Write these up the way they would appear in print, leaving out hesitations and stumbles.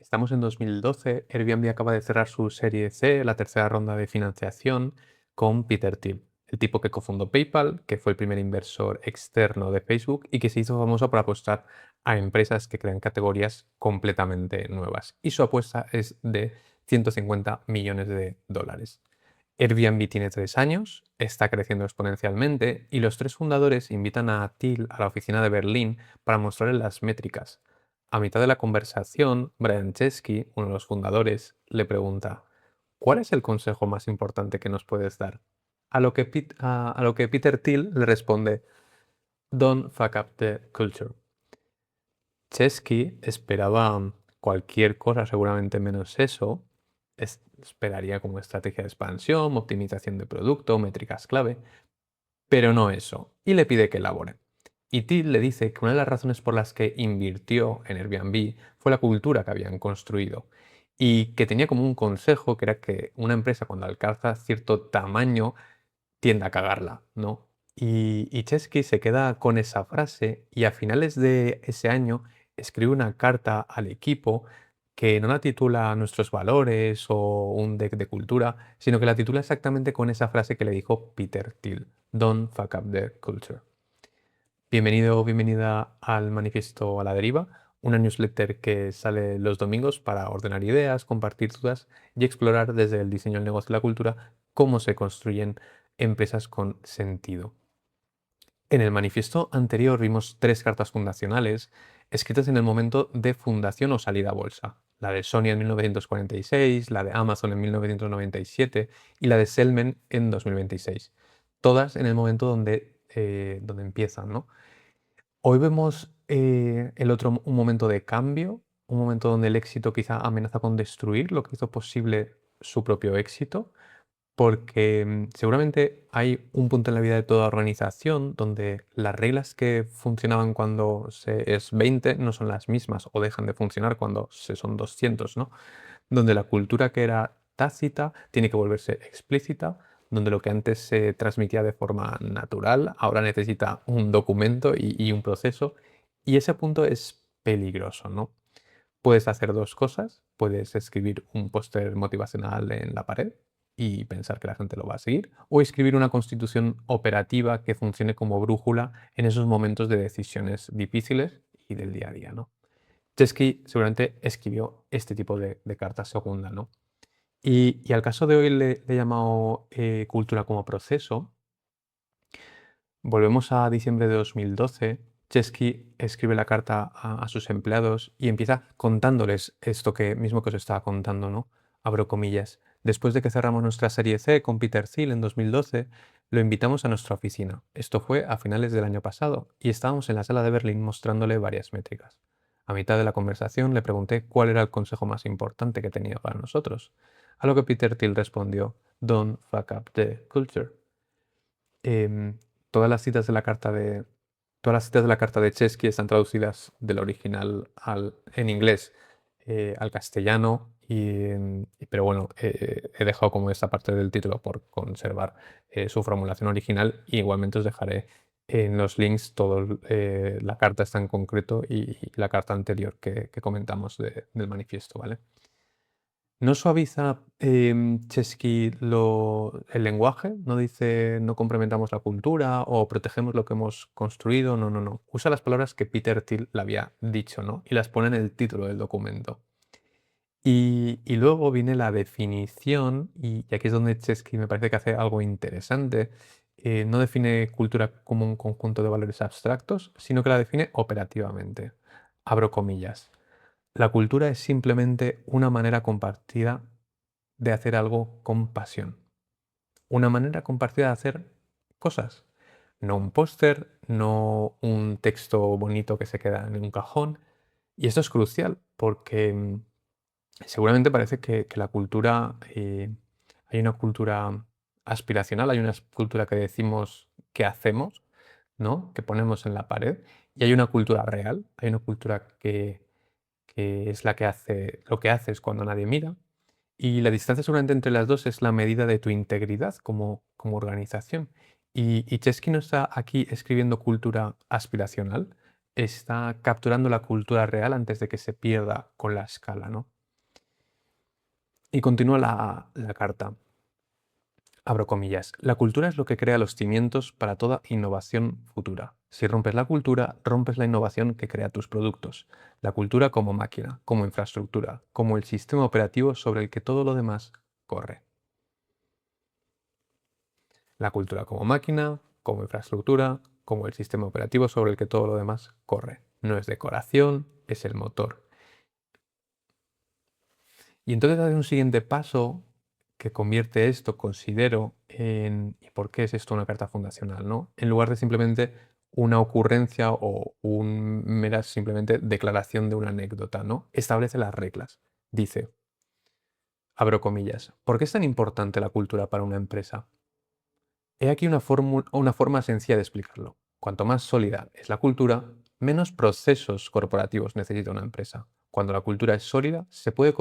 Estamos en 2012, Airbnb acaba de cerrar su serie C, la tercera ronda de financiación, con Peter Thiel, el tipo que cofundó PayPal, que fue el primer inversor externo de Facebook y que se hizo famoso por apostar a empresas que crean categorías completamente nuevas. Y su apuesta es de 150 millones de dólares. Airbnb tiene 3 años, está creciendo exponencialmente y los tres fundadores invitan a Thiel a la oficina de Berlín para mostrarle las métricas. A mitad de la conversación, Brian Chesky, uno de los fundadores, le pregunta: ¿cuál es el consejo más importante que nos puedes dar? A lo que Peter Thiel le responde: Don't fuck up the culture. Chesky esperaba cualquier cosa, seguramente menos eso. Esperaría como estrategia de expansión, optimización de producto, métricas clave, pero no eso, y le pide que elabore. Y Till le dice que una de las razones por las que invirtió en Airbnb fue la cultura que habían construido y que tenía como un consejo que era que una empresa cuando alcanza cierto tamaño tiende a cagarla, ¿no? Y Chesky se queda con esa frase y a finales de ese año escribe una carta al equipo que no la titula Nuestros valores o un deck de cultura, sino que la titula exactamente con esa frase que le dijo Peter Thiel: Don't fuck up the culture. Bienvenido o bienvenida al Manifiesto a la Deriva, una newsletter que sale los domingos para ordenar ideas, compartir dudas y explorar desde el diseño del negocio y la cultura cómo se construyen empresas con sentido. En el manifiesto anterior vimos tres cartas fundacionales escritas en el momento de fundación o salida a bolsa. La de Sony en 1946, la de Amazon en 1997 y la de Selmen en 2026. Todas en el momento donde empiezan, ¿no? Hoy vemos un momento de cambio, un momento donde el éxito quizá amenaza con destruir lo que hizo posible su propio éxito, porque seguramente hay un punto en la vida de toda organización donde las reglas que funcionaban cuando se es 20 no son las mismas o dejan de funcionar cuando se son 200, ¿no? Donde la cultura que era tácita tiene que volverse explícita, donde lo que antes se transmitía de forma natural ahora necesita un documento y un proceso, y ese punto es peligroso, ¿no? Puedes hacer dos cosas, puedes escribir un póster motivacional en la pared y pensar que la gente lo va a seguir, o escribir una constitución operativa que funcione como brújula en esos momentos de decisiones difíciles y del día a día, ¿no? Chesky seguramente escribió este tipo de carta segunda, ¿no? Y al caso de hoy le he llamado cultura como proceso. Volvemos a diciembre de 2012. Chesky escribe la carta a sus empleados y empieza contándoles esto que mismo que os estaba contando, ¿no? Abro comillas. Después de que cerramos nuestra serie C con Peter Thiel en 2012, lo invitamos a nuestra oficina. Esto fue a finales del año pasado y estábamos en la sala de Berlín mostrándole varias métricas. A mitad de la conversación le pregunté cuál era el consejo más importante que tenía para nosotros, a lo que Peter Thiel respondió: Don't fuck up the culture. Em, todas las citas de la carta de todas las citas de la carta de Chesky están traducidas del original en inglés al castellano pero bueno, he dejado como esta parte del título por conservar su formulación original. Y igualmente os dejaré en los links la carta está en concreto y la carta anterior que comentamos del manifiesto, ¿vale? No suaviza Chesky el lenguaje, no dice no complementamos la cultura o protegemos lo que hemos construido, no, no, no. Usa las palabras que Peter Thiel le había dicho, ¿no? Y las pone en el título del documento. Y luego viene la definición, y aquí es donde Chesky me parece que hace algo interesante. No define cultura como un conjunto de valores abstractos, sino que la define operativamente. Abro comillas. La cultura es simplemente una manera compartida de hacer algo con pasión. Una manera compartida de hacer cosas. No un póster, no un texto bonito que se queda en un cajón. Y esto es crucial porque seguramente parece que la cultura, hay una cultura aspiracional, hay una cultura que decimos que hacemos, ¿no? Que ponemos en la pared, y hay una cultura real, hay una cultura que es la que hace lo que haces cuando nadie mira. Y la distancia seguramente entre las dos es la medida de tu integridad como organización. Y Chesky no está aquí escribiendo cultura aspiracional, está capturando la cultura real antes de que se pierda con la escala, ¿no? Y continúa la carta. Abro comillas. La cultura es lo que crea los cimientos para toda innovación futura. Si rompes la cultura, rompes la innovación que crea tus productos. La cultura como máquina, como infraestructura, como el sistema operativo sobre el que todo lo demás corre. La cultura como máquina, como infraestructura, como el sistema operativo sobre el que todo lo demás corre. No es decoración, es el motor. Y entonces hace un siguiente paso que convierte esto, considero, en ¿y por qué es esto una carta fundacional, no? En lugar de simplemente una ocurrencia o un mera simplemente declaración de una anécdota, ¿no? Establece las reglas. Dice, abro comillas, ¿por qué es tan importante la cultura para una empresa? He aquí una forma sencilla de explicarlo. Cuanto más sólida es la cultura, menos procesos corporativos necesita una empresa. Cuando la cultura es sólida, se puede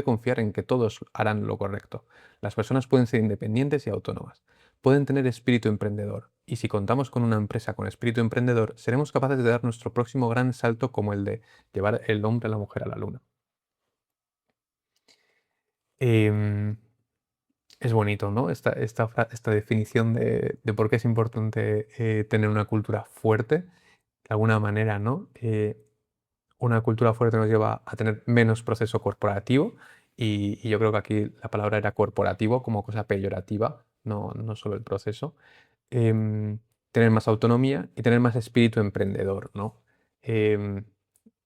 confiar en que todos harán lo correcto. Las personas pueden ser independientes y autónomas. Pueden tener espíritu emprendedor. Y si contamos con una empresa con espíritu emprendedor, seremos capaces de dar nuestro próximo gran salto como el de llevar el hombre a la mujer a la luna. Em, Es bonito, ¿no? Esta definición de por qué es importante tener una cultura fuerte, de alguna manera, ¿no? Una cultura fuerte nos lleva a tener menos proceso corporativo y yo creo que aquí la palabra era corporativo como cosa peyorativa, no solo el proceso. Em, Tener más autonomía y tener más espíritu emprendedor, ¿no? Em,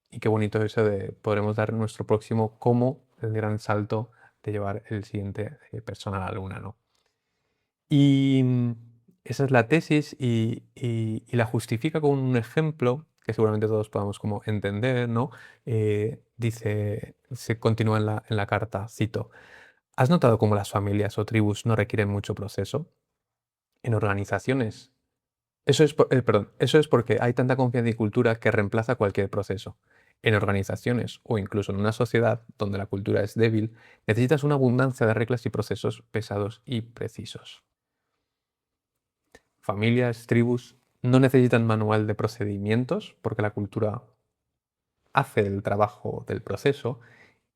y qué bonito eso de podremos dar nuestro próximo como el gran salto de llevar el siguiente persona a la luna, ¿no? Y esa es la tesis y la justifica con un ejemplo que seguramente todos podamos como entender, ¿no? Dice, se continúa en la carta, cito, ¿has notado cómo las familias o tribus no requieren mucho proceso? En organizaciones. Eso es porque hay tanta confianza y cultura que reemplaza cualquier proceso. En organizaciones o incluso en una sociedad donde la cultura es débil, necesitas una abundancia de reglas y procesos pesados y precisos. Familias, tribus, no necesitan manual de procedimientos porque la cultura hace el trabajo del proceso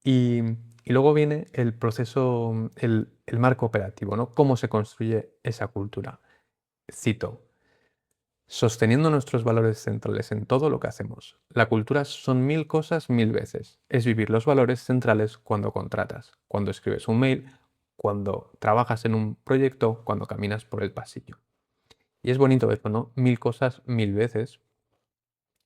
y, y luego viene el proceso, el marco operativo, ¿no? ¿Cómo se construye esa cultura? Cito, sosteniendo nuestros valores centrales en todo lo que hacemos. La cultura son mil cosas mil veces. Es vivir los valores centrales cuando contratas, cuando escribes un mail, cuando trabajas en un proyecto, cuando caminas por el pasillo. Y es bonito esto, ¿no? Mil cosas, mil veces.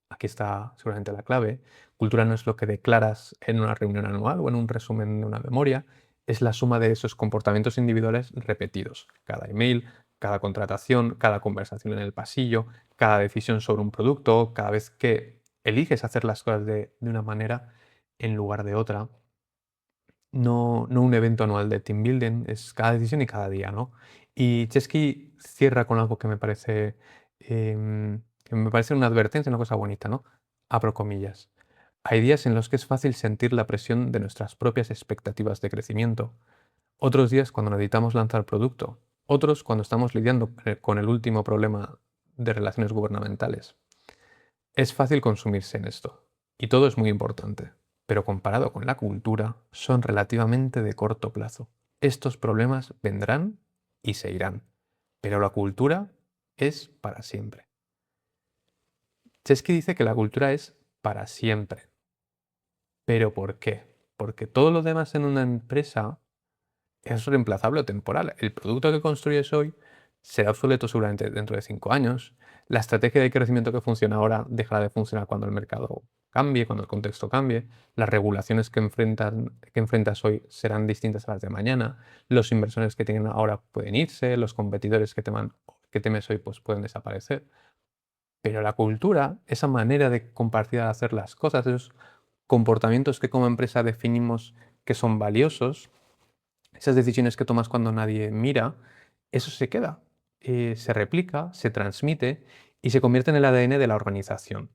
Aquí está seguramente la clave. Cultura no es lo que declaras en una reunión anual o en un resumen de una memoria, es la suma de esos comportamientos individuales repetidos. Cada email, cada contratación, cada conversación en el pasillo, cada decisión sobre un producto, cada vez que eliges hacer las cosas de una manera en lugar de otra. No un evento anual de team building, es cada decisión y cada día, ¿no? Y Chesky cierra con algo que me parece una advertencia, una cosa bonita, ¿no? Abro comillas. Hay días en los que es fácil sentir la presión de nuestras propias expectativas de crecimiento. Otros días cuando necesitamos lanzar producto. Otros cuando estamos lidiando con el último problema de relaciones gubernamentales. Es fácil consumirse en esto, y todo es muy importante, pero comparado con la cultura, son relativamente de corto plazo. Estos problemas vendrán y se irán, pero la cultura es para siempre. Chesky dice que la cultura es para siempre. ¿Pero por qué? Porque todo lo demás en una empresa es reemplazable o temporal. El producto que construyes hoy será obsoleto seguramente dentro de 5 años. La estrategia de crecimiento que funciona ahora dejará de funcionar cuando el mercado cambie, cuando el contexto cambie. Las regulaciones que enfrentas hoy serán distintas a las de mañana. Los inversores que tienen ahora pueden irse, los competidores que temes hoy pues, pueden desaparecer. Pero la cultura, esa manera de compartir de hacer las cosas, esos comportamientos que como empresa definimos que son valiosos, esas decisiones que tomas cuando nadie mira, eso se queda, se replica, se transmite y se convierte en el ADN de la organización.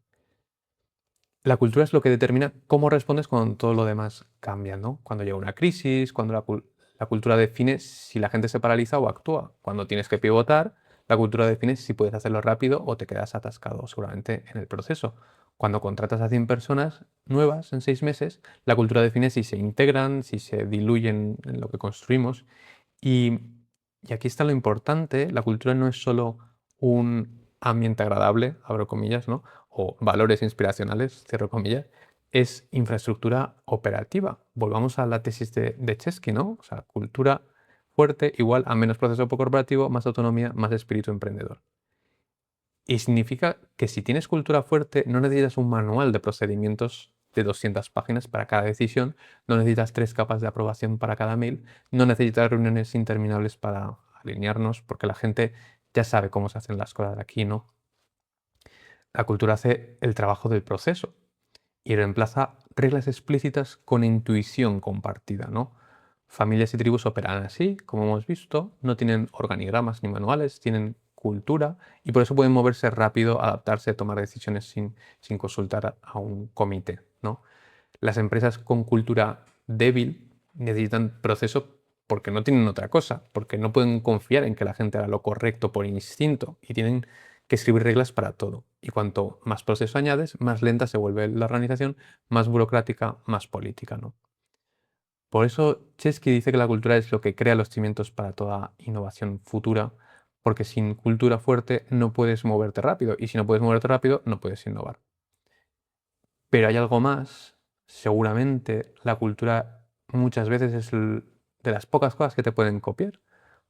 La cultura es lo que determina cómo respondes cuando todo lo demás cambia, ¿no? Cuando llega una crisis, cuando la cultura define si la gente se paraliza o actúa. Cuando tienes que pivotar, la cultura define si puedes hacerlo rápido o te quedas atascado seguramente en el proceso. Cuando contratas a 100 personas nuevas en 6 meses, la cultura define si se integran, si se diluyen en lo que construimos. Y, y aquí está lo importante, la cultura no es solo un ambiente agradable, abro comillas, ¿no? O valores inspiracionales, cierro comillas, es infraestructura operativa. Volvamos a la tesis de Chesky, ¿no? O sea, cultura fuerte igual a menos proceso poco corporativo, más autonomía, más espíritu emprendedor. Y significa que si tienes cultura fuerte, no necesitas un manual de procedimientos de 200 páginas para cada decisión, no necesitas 3 capas de aprobación para cada mail, no necesitas reuniones interminables para alinearnos, porque la gente ya sabe cómo se hacen las cosas aquí, ¿no? La cultura hace el trabajo del proceso y reemplaza reglas explícitas con intuición compartida, ¿no? Familias y tribus operan así, como hemos visto, no tienen organigramas ni manuales, tienen cultura y por eso pueden moverse rápido, adaptarse, tomar decisiones sin consultar a un comité, ¿no? Las empresas con cultura débil necesitan proceso porque no tienen otra cosa, porque no pueden confiar en que la gente haga lo correcto por instinto y tienen que escribir reglas para todo. Y cuanto más proceso añades, más lenta se vuelve la organización, más burocrática, más política, ¿no? Por eso Chesky dice que la cultura es lo que crea los cimientos para toda innovación futura, porque sin cultura fuerte no puedes moverte rápido, y si no puedes moverte rápido, no puedes innovar. Pero hay algo más, seguramente la cultura muchas veces es de las pocas cosas que te pueden copiar,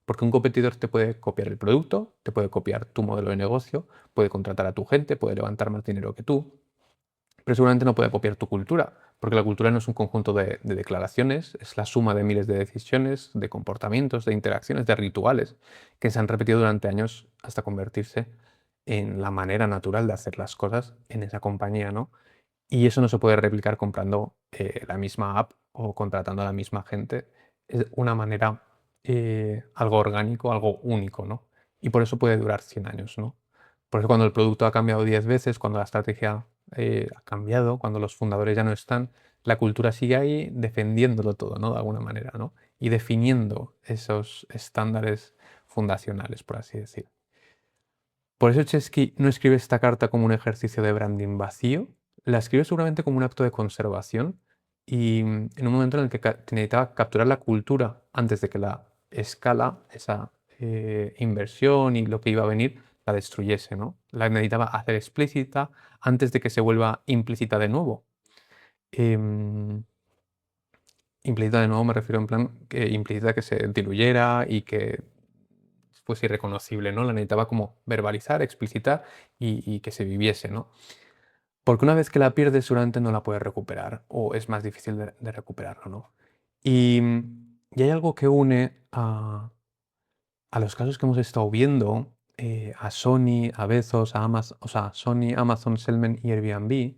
porque un competidor te puede copiar el producto, te puede copiar tu modelo de negocio, puede contratar a tu gente, puede levantar más dinero que tú, pero seguramente no puede copiar tu cultura, porque la cultura no es un conjunto de declaraciones, es la suma de miles de decisiones, de comportamientos, de interacciones, de rituales que se han repetido durante años hasta convertirse en la manera natural de hacer las cosas en esa compañía, ¿no? Y eso no se puede replicar comprando la misma app o contratando a la misma gente. Es una manera, algo orgánico, algo único, ¿no? Y por eso puede durar 100 años, ¿no? Por eso cuando el producto ha cambiado 10 veces, cuando la estrategia ha cambiado, cuando los fundadores ya no están, la cultura sigue ahí defendiéndolo todo, ¿no? De alguna manera, ¿no? Y definiendo esos estándares fundacionales, por así decir. Por eso Chesky no escribe esta carta como un ejercicio de branding vacío, la escribe seguramente como un acto de conservación y en un momento en el que necesitaba capturar la cultura antes de que la escala, esa inversión y lo que iba a venir, la destruyese, ¿no? La necesitaba hacer explícita antes de que se vuelva implícita de nuevo. Em, Implícita de nuevo me refiero en plan que implícita que se diluyera y que pues irreconocible, ¿no? La necesitaba como verbalizar, explicitar y que se viviese, ¿no? Porque una vez que la pierdes seguramente no la puedes recuperar o es más difícil de recuperarlo, ¿no? Y hay algo que une a los casos que hemos estado viendo, a Sony, a Bezos, a Amazon, o sea, Sony, Amazon, Selman y Airbnb,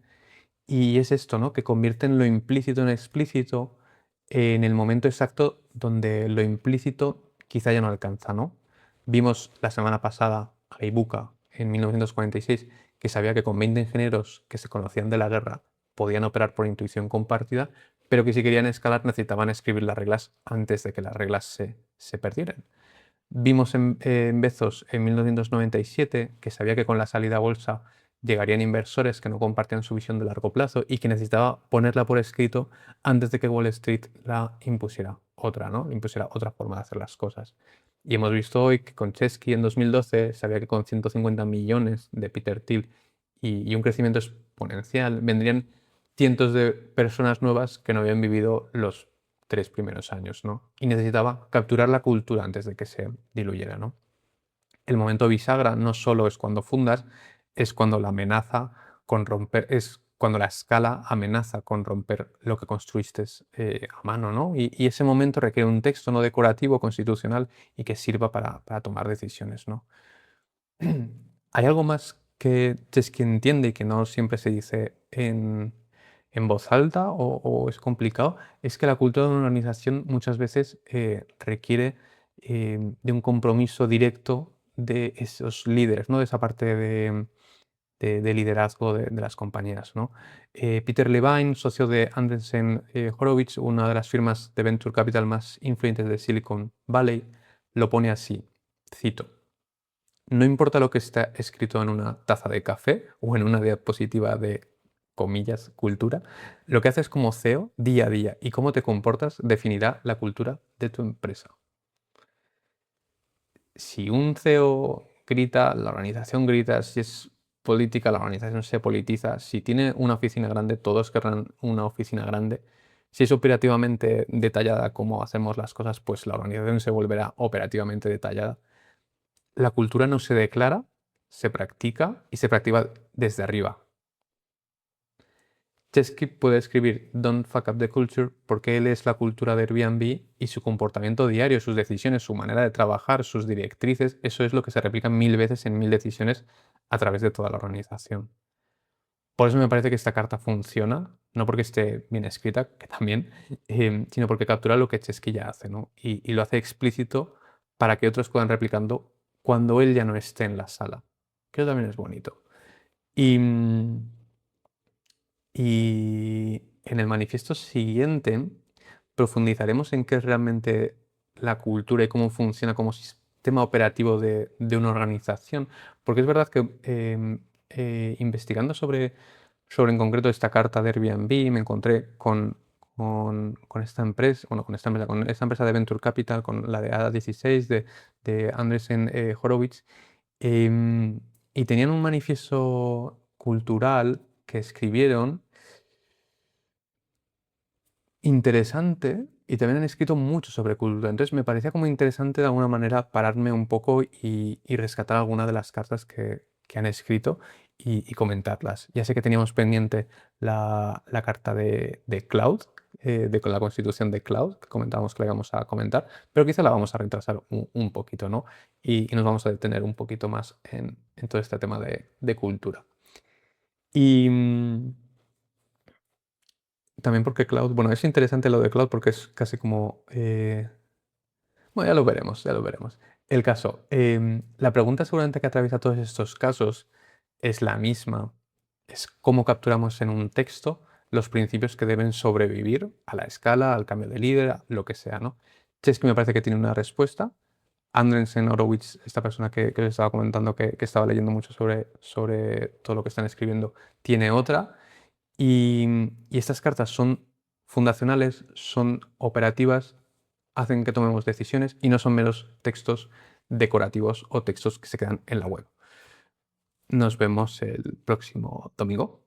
y es esto, ¿no? Que convierten lo implícito en explícito en el momento exacto donde lo implícito quizá ya no alcanza, ¿no? Vimos la semana pasada a Ibuka en 1946 que sabía que con 20 ingenieros que se conocían de la guerra podían operar por intuición compartida, pero que si querían escalar necesitaban escribir las reglas antes de que las reglas se perdieran. Vimos en Bezos en 1997 que sabía que con la salida a bolsa llegarían inversores que no compartían su visión de largo plazo y que necesitaba ponerla por escrito antes de que Wall Street la impusiera otra, ¿no? Impusiera otra forma de hacer las cosas. Y hemos visto hoy que con Chesky en 2012 sabía que con 150 millones de Peter Thiel y un crecimiento exponencial vendrían cientos de personas nuevas que no habían vivido los 3 primeros años, ¿no? Y necesitaba capturar la cultura antes de que se diluyera, ¿no? El momento bisagra no solo es cuando fundas, es cuando la amenaza con romper, es cuando la escala amenaza con romper lo que construiste a mano, ¿no? Y ese momento requiere un texto no decorativo, constitucional y que sirva para tomar decisiones, ¿no? Hay algo más que Chesky entiende y que no siempre se dice en voz alta o es complicado, es que la cultura de una organización muchas veces requiere de un compromiso directo de esos líderes, ¿no? De esa parte de liderazgo de las compañías, ¿no? Peter Levine, socio de Andreessen Horowitz, una de las firmas de venture capital más influyentes de Silicon Valley, lo pone así, cito. No importa lo que está escrito en una taza de café o en una diapositiva de comillas, cultura, lo que haces como CEO día a día y cómo te comportas definirá la cultura de tu empresa. Si un CEO grita, la organización grita, si es política, la organización se politiza, si tiene una oficina grande, todos querrán una oficina grande. Si es operativamente detallada como hacemos las cosas, pues la organización se volverá operativamente detallada. La cultura no se declara, se practica y se practica desde arriba. Chesky puede escribir Don't fuck up the culture porque él es la cultura de Airbnb y su comportamiento diario, sus decisiones, su manera de trabajar, sus directrices, eso es lo que se replica 1000 veces en 1000 decisiones a través de toda la organización. Por eso me parece que esta carta funciona, no porque esté bien escrita, que también, sino porque captura lo que Chesky ya hace, ¿no? Y lo hace explícito para que otros puedan replicando cuando él ya no esté en la sala, que eso también es bonito. Y, y en el manifiesto siguiente profundizaremos en qué es realmente la cultura y cómo funciona como sistema operativo de una organización. Porque es verdad que investigando sobre en concreto esta carta de Airbnb me encontré con esta empresa, bueno, con esta empresa de Venture Capital, con la de ADA16 de Andresen Horowitz, em, y tenían un manifiesto cultural que escribieron interesante y también han escrito mucho sobre cultura. Entonces me parecía como interesante de alguna manera pararme un poco y rescatar alguna de las cartas que han escrito y comentarlas. Ya sé que teníamos pendiente la carta de Cloud, con la constitución de Cloud, que comentábamos que la íbamos a comentar, pero quizá la vamos a retrasar un poquito, ¿no? Y nos vamos a detener un poquito más en todo este tema de cultura. Y también porque Cloud, bueno, es interesante lo de Cloud porque es casi como... bueno, ya lo veremos, ya lo veremos. El caso, la pregunta seguramente que atraviesa todos estos casos es la misma. Es cómo capturamos en un texto los principios que deben sobrevivir a la escala, al cambio de líder, a lo que sea, ¿no? Chesky me parece que tiene una respuesta. Andresen Horowitz, esta persona que les estaba comentando que estaba leyendo mucho sobre todo lo que están escribiendo, tiene otra. Y estas cartas son fundacionales, son operativas, hacen que tomemos decisiones y no son meros textos decorativos o textos que se quedan en la web. Nos vemos el próximo domingo.